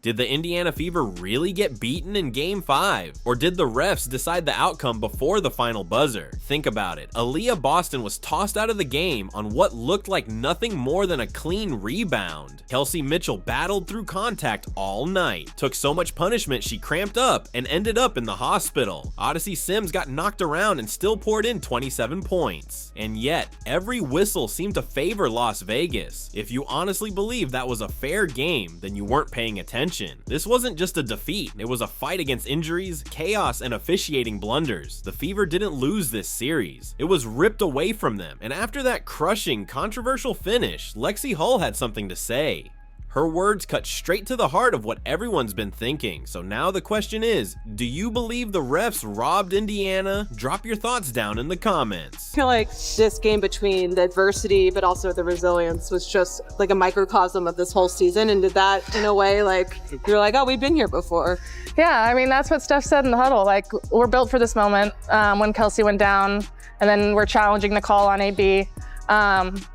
Did the Indiana Fever really get beaten in Game 5? Or did the refs decide the outcome before the final buzzer? Think about it. Aaliyah Boston was tossed out of the game on what looked like nothing more than a clean rebound. Kelsey Mitchell battled through contact all night, took so much punishment she cramped up and ended up in the hospital. Odyssey Sims got knocked around and still poured in 27 points. And yet, every whistle seemed to favor Las Vegas. If you honestly believe that was a fair game, then you weren't paying attention. This wasn't just a defeat, it was a fight against injuries, chaos, and officiating blunders. The Fever didn't lose this series. It was ripped away from them, and after that crushing, controversial finish, Lexie Hull had something to say. Her words cut straight to the heart of what everyone's been thinking. So now the question is, do you believe the refs robbed Indiana? Drop your thoughts down in the comments. I feel like this game, between the adversity but also the resilience, was just like a microcosm of this whole season. And did that, in a way, like, you're like, oh, we've been here before. Yeah, I mean, that's what Steph said in the huddle. Like, we're built for this moment. When Kelsey went down, and then we're challenging the call on AB.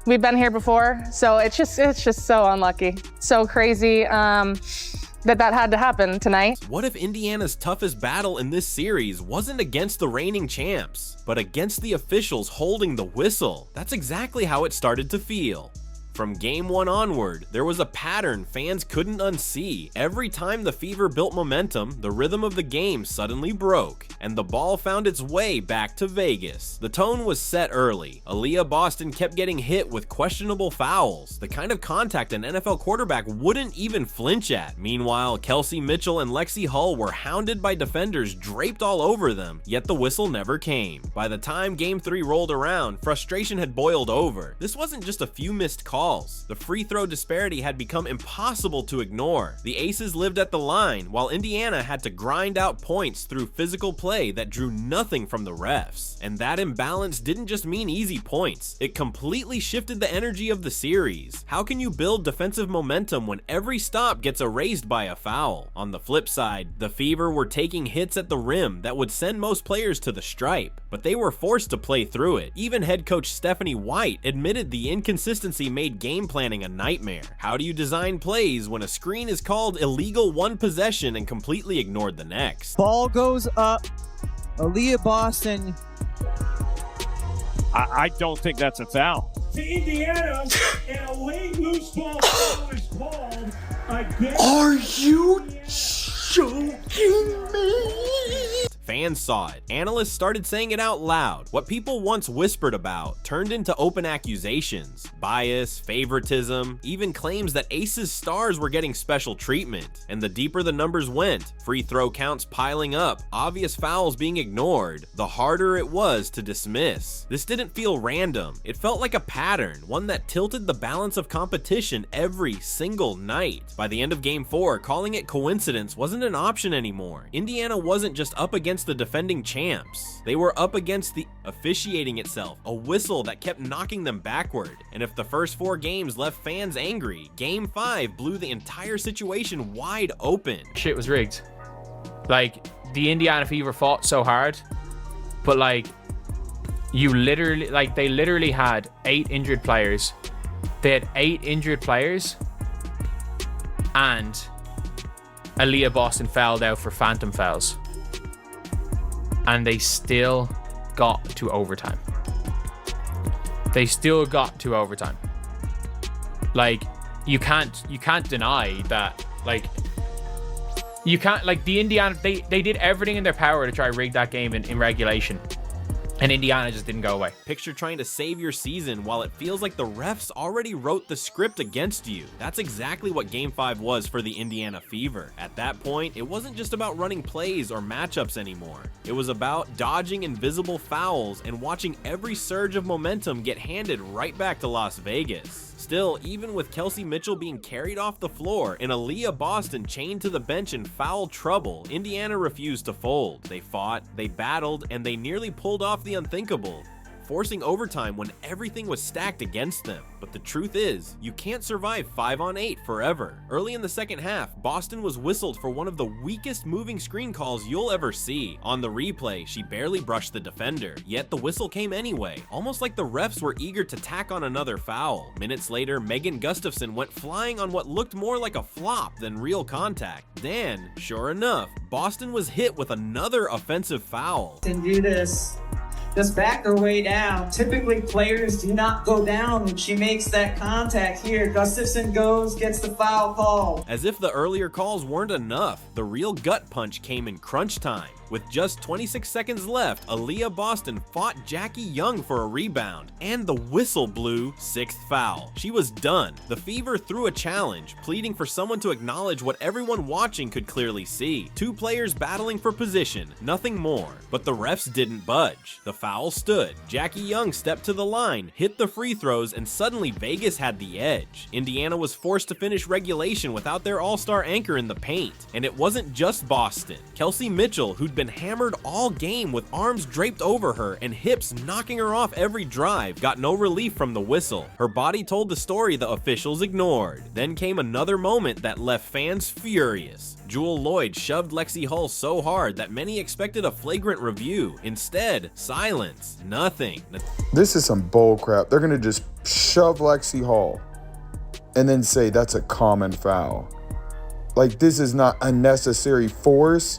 We've been here before, so it's just so unlucky, so crazy that had to happen tonight. What if Indiana's toughest battle in this series wasn't against the reigning champs, but against the officials holding the whistle? That's exactly how it started to feel. From Game 1 onward, there was a pattern fans couldn't unsee. Every time the Fever built momentum, the rhythm of the game suddenly broke, and the ball found its way back to Vegas. The tone was set early. Aaliyah Boston kept getting hit with questionable fouls, the kind of contact an NFL quarterback wouldn't even flinch at. Meanwhile, Kelsey Mitchell and Lexie Hull were hounded by defenders draped all over them, yet the whistle never came. By the time Game 3 rolled around, frustration had boiled over. This wasn't just a few missed calls. The free throw disparity had become impossible to ignore. The Aces lived at the line, while Indiana had to grind out points through physical play that drew nothing from the refs. And that imbalance didn't just mean easy points, it completely shifted the energy of the series. How can you build defensive momentum when every stop gets erased by a foul? On the flip side, the Fever were taking hits at the rim that would send most players to the stripe, but they were forced to play through it. Even head coach Stephanie White admitted the inconsistency made game planning a nightmare. How do you design plays when a screen is called illegal one possession and completely ignored the next? Ball goes up. Aaliyah Boston. I don't think that's a foul. To Indiana, and a late loose ball foul is called against. Are you joking me? Fans saw it. Analysts started saying it out loud. What people once whispered about turned into open accusations. Bias, favoritism, even claims that Aces stars were getting special treatment. And the deeper the numbers went, free throw counts piling up, obvious fouls being ignored, the harder it was to dismiss. This didn't feel random. It felt like a pattern, one that tilted the balance of competition every single night. By the end of Game 4, calling it coincidence wasn't an option anymore. Indiana wasn't just up against the defending champs. They were up against the officiating itself, a whistle that kept knocking them backward. And if the first 4 games left fans angry, Game 5 blew the entire situation wide open. Shit was rigged. Like, the Indiana Fever fought so hard, but like, they literally had 8 injured players. They had 8 injured players, and Aaliyah Boston fouled out for phantom fouls. And they still got to overtime. Like, you can't deny that. Like, you can't, like, the Indiana, they did everything in their power to try to rig that game in regulation. And Indiana just didn't go away. Picture trying to save your season while it feels like the refs already wrote the script against you. That's exactly what Game 5 was for the Indiana Fever. At that point, it wasn't just about running plays or matchups anymore. It was about dodging invisible fouls and watching every surge of momentum get handed right back to Las Vegas. Still, even with Kelsey Mitchell being carried off the floor and Aaliyah Boston chained to the bench in foul trouble, Indiana refused to fold. They fought, they battled, and they nearly pulled off the unthinkable. forcing overtime when everything was stacked against them. But the truth is, you can't survive 5-on-8 forever. Early in the second half, Boston was whistled for one of the weakest moving screen calls you'll ever see. On the replay, she barely brushed the defender, yet the whistle came anyway, almost like the refs were eager to tack on another foul. Minutes later, Megan Gustafson went flying on what looked more like a flop than real contact. Then, sure enough, Boston was hit with another offensive foul. And do this. Just back her way down. Typically, players do not go down when she makes that contact here. Gustafson goes, gets the foul call. As if the earlier calls weren't enough, the real gut punch came in crunch time. With just 26 seconds left, Aaliyah Boston fought Jackie Young for a rebound, and the whistle blew, 6th foul. She was done. The Fever threw a challenge, pleading for someone to acknowledge what everyone watching could clearly see. Two players battling for position, nothing more. But the refs didn't budge. The foul stood. Jackie Young stepped to the line, hit the free throws, and suddenly Vegas had the edge. Indiana was forced to finish regulation without their all-star anchor in the paint. And it wasn't just Boston. Kelsey Mitchell, who'd been hammered all game with arms draped over her and hips knocking her off every drive, got no relief from the whistle. Her body told the story the officials ignored. Then came another moment that left fans furious. Jewel Lloyd shoved Lexie Hull so hard that many expected a flagrant review. Instead, silence. Nothing. This is some bull crap. They're gonna just shove Lexie Hull and then say that's a common foul. Like, this is not unnecessary force.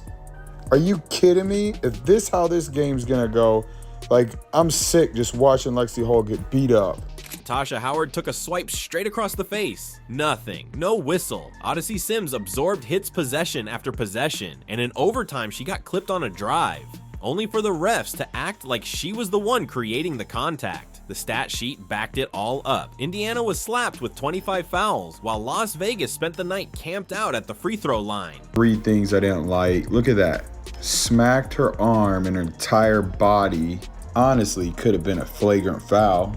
Are you kidding me? If this how this game's gonna go, like, I'm sick just watching Lexie Hull get beat up. Tasha Howard took a swipe straight across the face. Nothing. No whistle. Odyssey Sims absorbed hits possession after possession, and in overtime she got clipped on a drive, only for the refs to act like she was the one creating the contact. The stat sheet backed it all up. Indiana was slapped with 25 fouls, while Las Vegas spent the night camped out at the free throw line. 3 things I didn't like. Look at that. Smacked her arm and her entire body. Honestly, could have been a flagrant foul.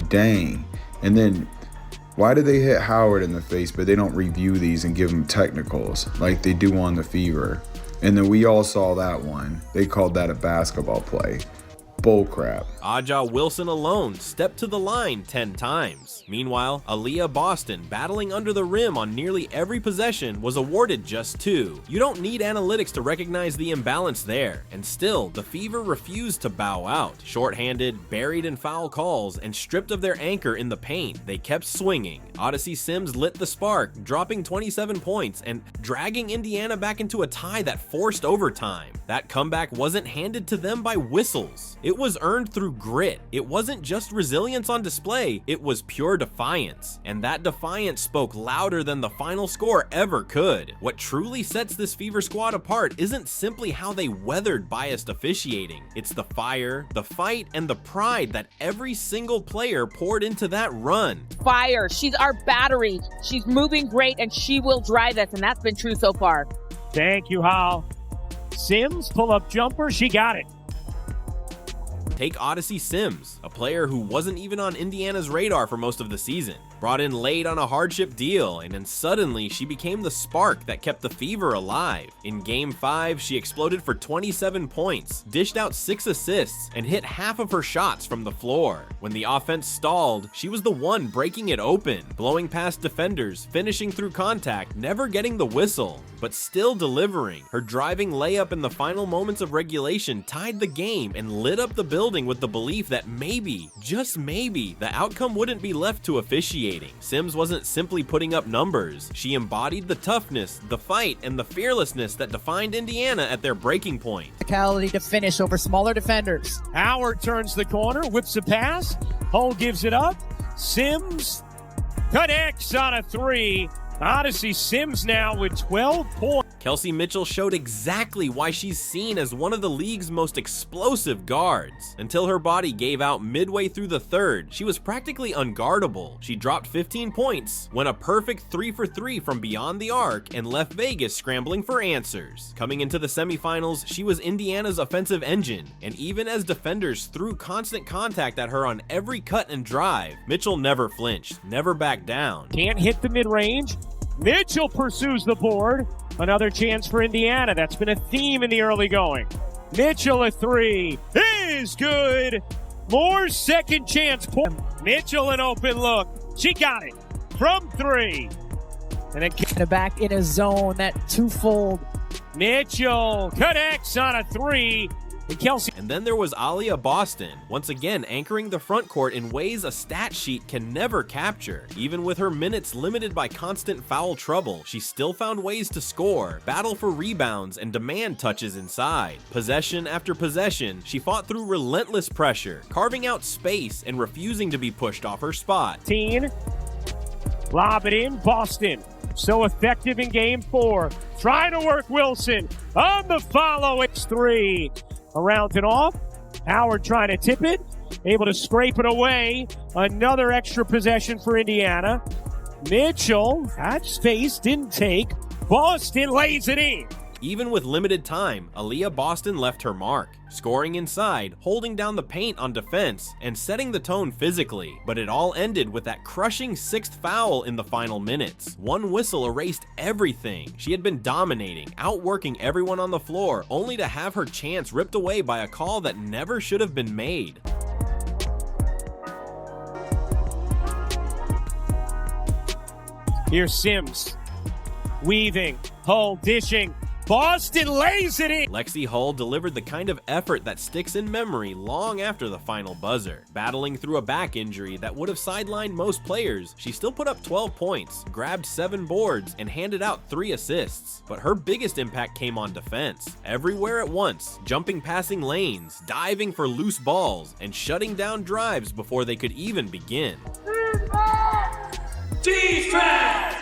Dang. And then, why do they hit Howard in the face, but they don't review these and give him technicals like they do on the Fever? And then we all saw that one. They called that a basketball play. Bullcrap. Aja Wilson alone stepped to the line 10 times. Meanwhile, Aaliyah Boston, battling under the rim on nearly every possession, was awarded just 2. You don't need analytics to recognize the imbalance there. And still, the Fever refused to bow out. Shorthanded, buried in foul calls, and stripped of their anchor in the paint, they kept swinging. Odyssey Sims lit the spark, dropping 27 points and dragging Indiana back into a tie that forced overtime. That comeback wasn't handed to them by whistles. It was earned through grit. It wasn't just resilience on display, it was pure defiance. And that defiance spoke louder than the final score ever could. What truly sets this Fever squad apart isn't simply how they weathered biased officiating. It's the fire, the fight, and the pride that every single player poured into that run. Fire. She's our battery. She's moving great, and she will drive us, and that's been true so far. Thank you, Hal. Sims, pull-up jumper, she got it. Take Odyssey Sims, a player who wasn't even on Indiana's radar for most of the season. Brought in late on a hardship deal, and then suddenly she became the spark that kept the Fever alive. In Game 5, she exploded for 27 points, dished out 6 assists, and hit half of her shots from the floor. When the offense stalled, she was the one breaking it open, blowing past defenders, finishing through contact, never getting the whistle, but still delivering. Her driving layup in the final moments of regulation tied the game and lit up the building with the belief that maybe, just maybe, the outcome wouldn't be left to officiating. Sims wasn't simply putting up numbers. She embodied the toughness, the fight, and the fearlessness that defined Indiana at their breaking point. Physicality to finish over smaller defenders. Howard turns the corner, whips a pass. Hull gives it up. Sims connects on a 3. Odyssey Sims now with 12 points. Kelsey Mitchell showed exactly why she's seen as one of the league's most explosive guards. Until her body gave out midway through the third, she was practically unguardable. She dropped 15 points, went a perfect 3 for 3 from beyond the arc, and left Vegas scrambling for answers. Coming into the semifinals, she was Indiana's offensive engine, and even as defenders threw constant contact at her on every cut and drive, Mitchell never flinched, never backed down. Can't hit the mid-range. Mitchell pursues the board. Another chance for Indiana. That's been a theme in the early going. Mitchell a 3 is good. More second chance. Mitchell an open look. She got it from 3. And then back in a zone, that twofold. Mitchell connects on a 3. And Kelsey. And then there was Alia Boston, once again anchoring the front court in ways a stat sheet can never capture. Even with her minutes limited by constant foul trouble, she still found ways to score, battle for rebounds, and demand touches inside. Possession after possession, she fought through relentless pressure, carving out space and refusing to be pushed off her spot. Lob it in, Boston. So effective in game 4. Trying to work Wilson on the follow. It's 3. Around and off. Howard trying to tip it. Able to scrape it away. Another extra possession for Indiana. Mitchell had space, didn't take. Boston lays it in. Even with limited time, Aaliyah Boston left her mark, scoring inside, holding down the paint on defense, and setting the tone physically. But it all ended with that crushing 6th foul in the final minutes. One whistle erased everything. She had been dominating, outworking everyone on the floor, only to have her chance ripped away by a call that never should have been made. Here's Sims. Weaving, Hull dishing. Boston lays it in! Lexie Hull delivered the kind of effort that sticks in memory long after the final buzzer. Battling through a back injury that would have sidelined most players, she still put up 12 points, grabbed 7 boards, and handed out 3 assists. But her biggest impact came on defense. Everywhere at once, jumping passing lanes, diving for loose balls, and shutting down drives before they could even begin. Defense!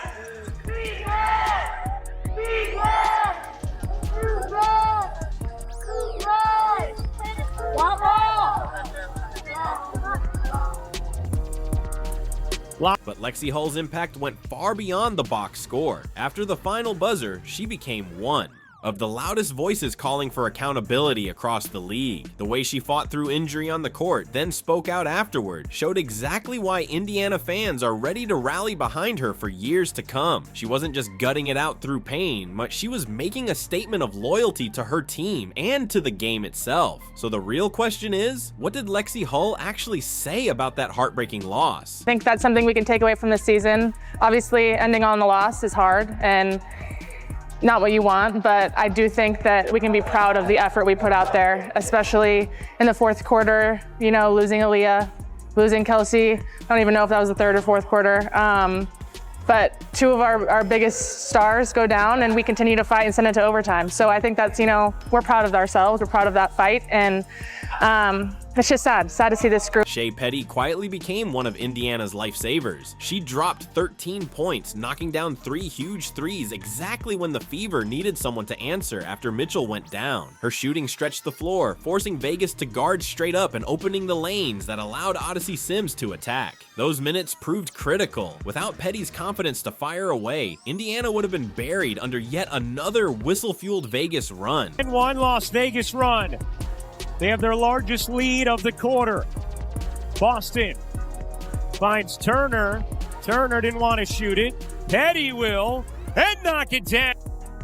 But Lexie Hull's impact went far beyond the box score. After the final buzzer, she became one of the loudest voices calling for accountability across the league. The way she fought through injury on the court, then spoke out afterward, showed exactly why Indiana fans are ready to rally behind her for years to come. She wasn't just gutting it out through pain, but she was making a statement of loyalty to her team and to the game itself. So the real question is, what did Lexie Hull actually say about that heartbreaking loss? I think that's something we can take away from this season. Obviously, ending on the loss is hard and not what you want, but I do think that we can be proud of the effort we put out there, especially in the 4th quarter, you know, losing Aaliyah, losing Kelsey. I don't even know if that was the 3rd or 4th quarter. But 2 of our biggest stars go down and we continue to fight and send it to overtime. So I think that's, you know, we're proud of ourselves, we're proud of that fight, and it's just sad to see this group. Shea Petty quietly became one of Indiana's lifesavers. She dropped 13 points, knocking down 3 huge threes exactly when the Fever needed someone to answer after Mitchell went down. Her shooting stretched the floor, forcing Vegas to guard straight up and opening the lanes that allowed Odyssey Sims to attack. Those minutes proved critical. Without Petty's confidence to fire away, Indiana would have been buried under yet another whistle-fueled Vegas run. And 1 Las Vegas run. They have their largest lead of the quarter. Boston finds Turner. Turner didn't want to shoot it. Petty will, and knock it down.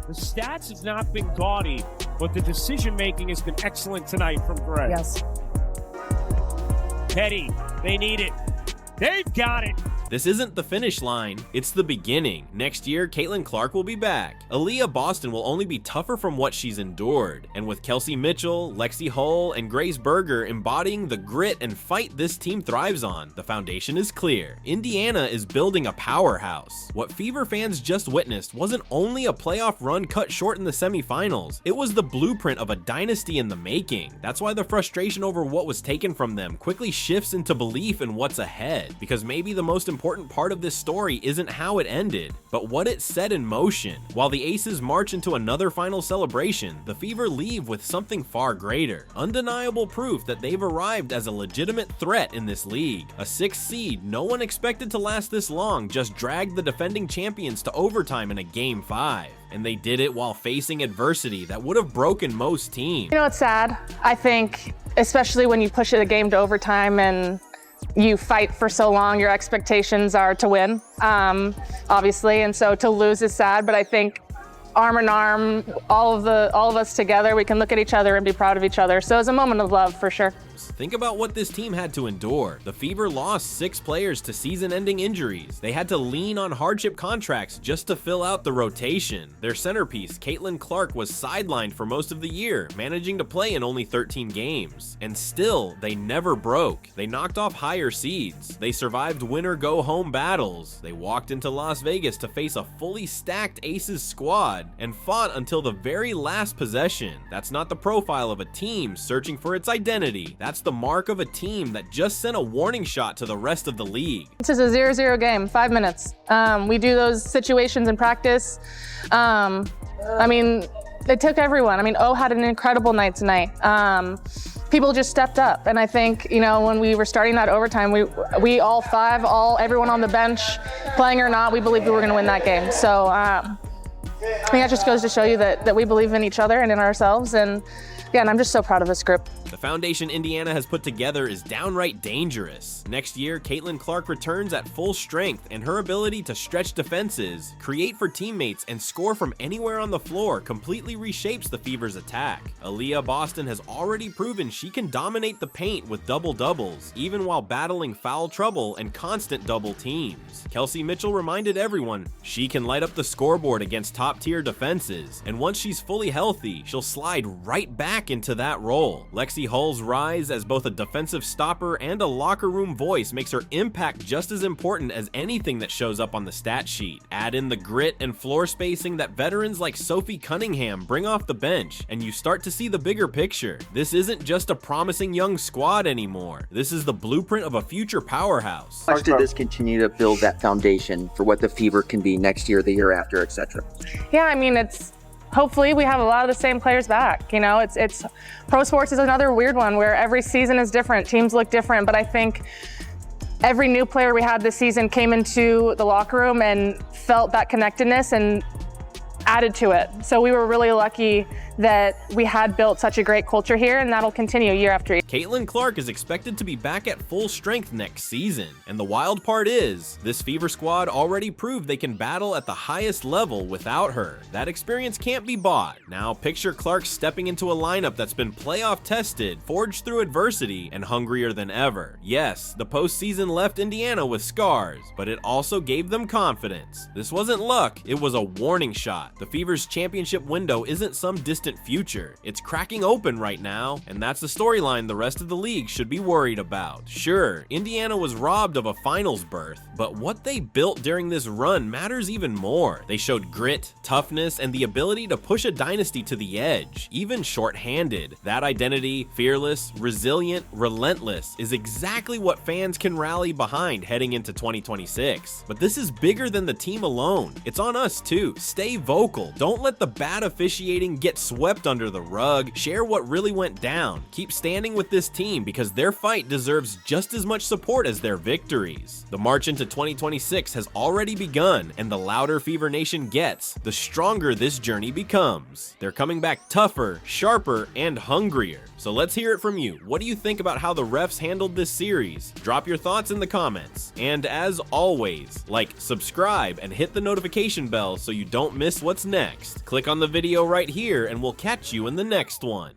The stats have not been gaudy, but the decision-making has been excellent tonight from Greg. Yes. Petty, they need it. They've got it. This isn't the finish line, it's the beginning. Next year, Caitlin Clark will be back. Aaliyah Boston will only be tougher from what she's endured. And with Kelsey Mitchell, Lexie Hull, and Grace Berger embodying the grit and fight this team thrives on, the foundation is clear. Indiana is building a powerhouse. What Fever fans just witnessed wasn't only a playoff run cut short in the semifinals, it was the blueprint of a dynasty in the making. That's why the frustration over what was taken from them quickly shifts into belief in what's ahead. Because maybe the most important part of this story isn't how it ended, but what it set in motion. While the Aces march into another final celebration, the Fever leave with something far greater. Undeniable proof that they've arrived as a legitimate threat in this league. A 6th seed no one expected to last this long just dragged the defending champions to overtime in a Game 5. And they did it while facing adversity that would have broken most teams. You know, it's sad. I think, especially when you push a game to overtime and you fight for so long, your expectations are to win, obviously, and so to lose is sad, but I think arm in arm, all of us together, we can look at each other and be proud of each other. So it's a moment of love for sure. games. Think about what this team had to endure. The Fever lost 6 players to season-ending injuries. They had to lean on hardship contracts just to fill out the rotation. Their centerpiece, Caitlin Clark, was sidelined for most of the year, managing to play in only 13 games. And still, they never broke. They knocked off higher seeds. They survived win-or-go-home battles. They walked into Las Vegas to face a fully stacked Aces squad and fought until the very last possession. That's not the profile of a team searching for its identity. That's the mark of a team that just sent a warning shot to the rest of the league. This is a 0-0 game, 5 minutes. We do those situations in practice. I mean, it took everyone. I mean, O had an incredible night tonight. People just stepped up, and I think, you know, when we were starting that overtime, we all five, everyone on the bench, playing or not, we believed we were going to win that game. So I think that just goes to show you that we believe in each other and in ourselves, and yeah, and I'm just so proud of this group. The foundation Indiana has put together is downright dangerous. Next year, Caitlin Clark returns at full strength, and her ability to stretch defenses, create for teammates, and score from anywhere on the floor completely reshapes the Fever's attack. Aaliyah Boston has already proven she can dominate the paint with double-doubles, even while battling foul trouble and constant double teams. Kelsey Mitchell reminded everyone she can light up the scoreboard against top-tier defenses, and once she's fully healthy, she'll slide right back into that role. Lexie Hull's rise as both a defensive stopper and a locker room voice makes her impact just as important as anything that shows up on the stat sheet. Add in the grit and floor spacing that veterans like Sophie Cunningham bring off the bench, and you start to see the bigger picture. This isn't just a promising young squad anymore. This is the blueprint of a future powerhouse. How much did this continue to build that foundation for what the Fever can be next year, the year after, etc.? Yeah, I mean, hopefully we have a lot of the same players back. You know, it's pro sports is another weird one where every season is different, teams look different, but I think every new player we had this season came into the locker room and felt that connectedness and added to it. So we were really lucky that we had built such a great culture here, and that'll continue year after year. Caitlin Clark is expected to be back at full strength next season, and the wild part is, this Fever squad already proved they can battle at the highest level without her. That experience can't be bought. Now picture Clark stepping into a lineup that's been playoff tested, forged through adversity, and hungrier than ever. Yes, the postseason left Indiana with scars, but it also gave them confidence. This wasn't luck, it was a warning shot. The Fever's championship window isn't some distant future. It's cracking open right now, and that's the storyline the rest of the league should be worried about. Sure, Indiana was robbed of a finals berth, but what they built during this run matters even more. They showed grit, toughness, and the ability to push a dynasty to the edge, even shorthanded. That identity, fearless, resilient, relentless, is exactly what fans can rally behind heading into 2026. But this is bigger than the team alone. It's on us too. Stay vocal. Don't let the bad officiating get swept under the rug. Share what really went down. Keep standing with this team because their fight deserves just as much support as their victories. The march into 2026 has already begun, and the louder Fever Nation gets, the stronger this journey becomes. They're coming back tougher, sharper, and hungrier. So let's hear it from you. What do you think about how the refs handled this series? Drop your thoughts in the comments. And as always, like, subscribe, and hit the notification bell so you don't miss what's next. Click on the video right here and we'll catch you in the next one.